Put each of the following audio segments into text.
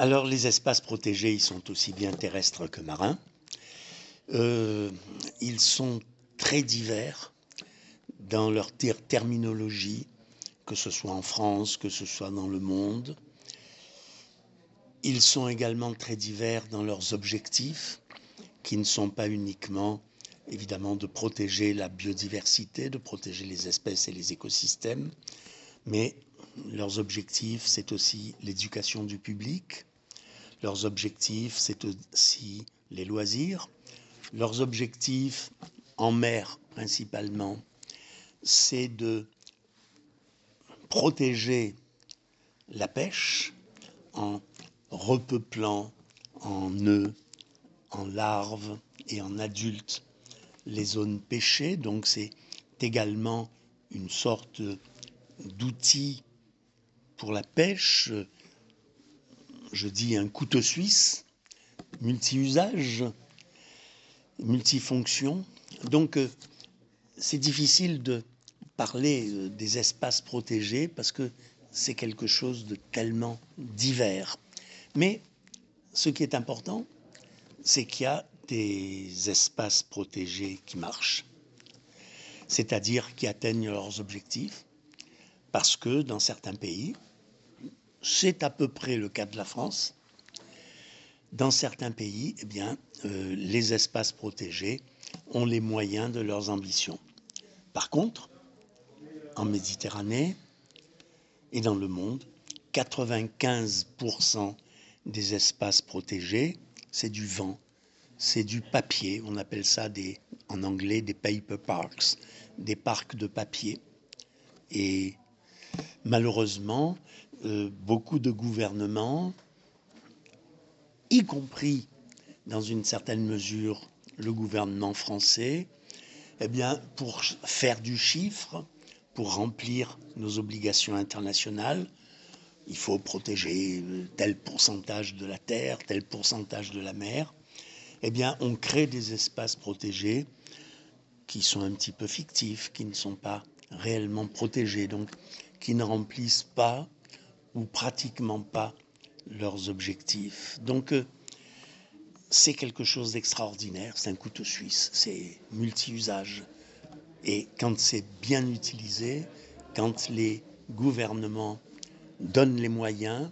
Alors les espaces protégés, ils sont aussi bien terrestres que marins. Ils sont très divers dans leur terminologie, que ce soit en France, que ce soit dans le monde. Ils sont également très divers dans leurs objectifs, qui ne sont pas uniquement, évidemment, de protéger la biodiversité, de protéger les espèces et les écosystèmes, mais leurs objectifs, c'est aussi l'éducation du public. Leurs objectifs, c'est aussi les loisirs. Leurs objectifs, en mer principalement, c'est de protéger la pêche en repeuplant en nœuds, en larves et en adultes les zones pêchées. Donc c'est également une sorte d'outil pour la pêche. Je dis un couteau suisse, multi-usage, multifonction. Donc c'est difficile de parler des espaces protégés parce que c'est quelque chose de tellement divers. Mais ce qui est important, c'est qu'il y a des espaces protégés qui marchent, c'est-à-dire qui atteignent leurs objectifs, parce que dans certains pays, c'est à peu près le cas de la France, dans certains pays, eh bien, les espaces protégés ont les moyens de leurs ambitions. Par contre, en Méditerranée et dans le monde, 95% des espaces protégés, c'est du vent, c'est du papier. On appelle ça en anglais des paper parks, des parcs de papier. Et malheureusement, beaucoup de gouvernements, y compris dans une certaine mesure le gouvernement français, eh bien, pour faire du chiffre, pour remplir nos obligations internationales, il faut protéger tel pourcentage de la terre, tel pourcentage de la mer. Eh bien, on crée des espaces protégés qui sont un petit peu fictifs, qui ne sont pas réellement protégés, donc qui ne remplissent pas ou pratiquement pas leurs objectifs. Donc, c'est quelque chose d'extraordinaire, c'est un couteau suisse, c'est multi-usage. Et quand c'est bien utilisé, quand les gouvernements donnent les moyens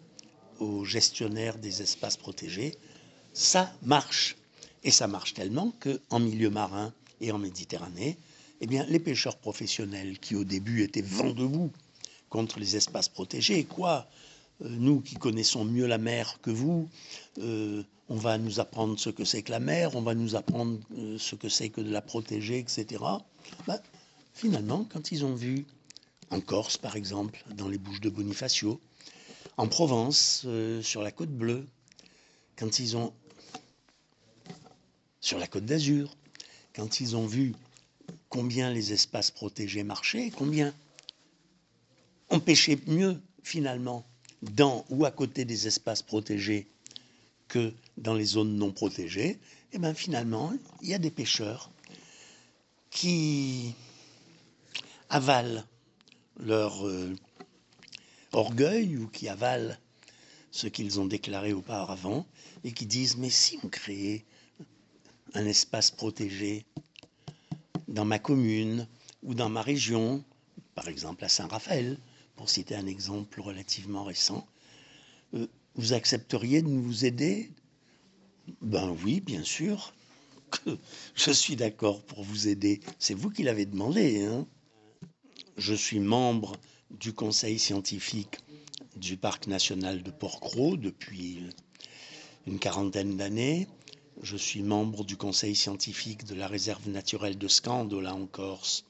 aux gestionnaires des espaces protégés, ça marche. Et ça marche tellement qu'en milieu marin et en Méditerranée, eh bien, les pêcheurs professionnels qui au début étaient vent debout contre les espaces protégés, quoi, nous qui connaissons mieux la mer que vous, on va nous apprendre ce que c'est que la mer, on va nous apprendre ce que c'est que de la protéger, etc. Ben, finalement, quand ils ont vu, en Corse par exemple, dans les Bouches de Bonifacio, en Provence, sur la Côte Bleue, quand ils ont, sur la Côte d'Azur, quand ils ont vu combien les espaces protégés marchaient, combien on pêchait mieux finalement dans ou à côté des espaces protégés que dans les zones non protégées, et bien finalement, il y a des pêcheurs qui avalent leur orgueil ou qui avalent ce qu'ils ont déclaré auparavant et qui disent « mais si on créait un espace protégé dans ma commune ou dans ma région, par exemple à Saint-Raphaël, pour citer un exemple relativement récent, vous accepteriez de nous aider ?» Ben oui, bien sûr, que je suis d'accord pour vous aider. C'est vous qui l'avez demandé, hein. Je suis membre du conseil scientifique du parc national de Port-Cros depuis une quarantaine d'années. Je suis membre du conseil scientifique de la réserve naturelle de Scandola en Corse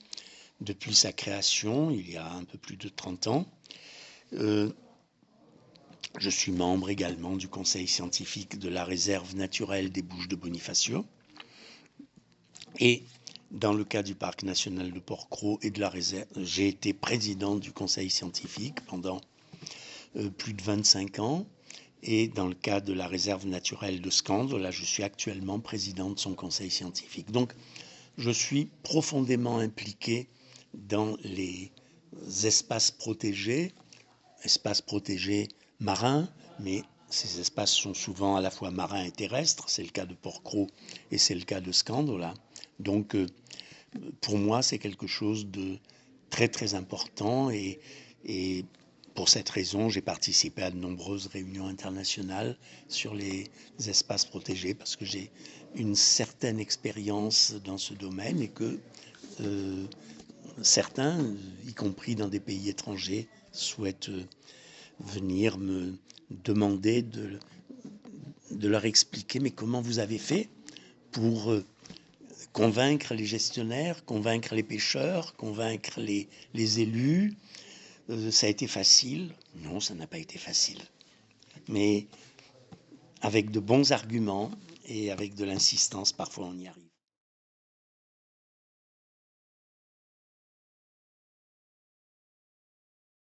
depuis sa création, il y a un peu plus de 30 ans. Je suis membre également du conseil scientifique de la réserve naturelle des Bouches de Bonifacio. Et dans le cas du parc national de Port-Cros et de la réserve, j'ai été président du conseil scientifique pendant plus de 25 ans. Et dans le cas de la réserve naturelle de Scandola, je suis actuellement président de son conseil scientifique. Donc, je suis profondément impliqué dans les espaces protégés marins, mais Ces espaces sont souvent à la fois marins et terrestres, c'est le cas de Porquerolles et c'est le cas de Scandola. Donc pour moi c'est quelque chose de très très important et pour cette raison j'ai participé à de nombreuses réunions internationales sur les espaces protégés parce que j'ai une certaine expérience dans ce domaine et que certains, y compris dans des pays étrangers, souhaitent venir me demander de leur expliquer mais comment vous avez fait pour convaincre les gestionnaires, convaincre les pêcheurs, convaincre les élus. Ça a été facile? Non, ça n'a pas été facile. Mais avec de bons arguments et avec de l'insistance, parfois on y arrive.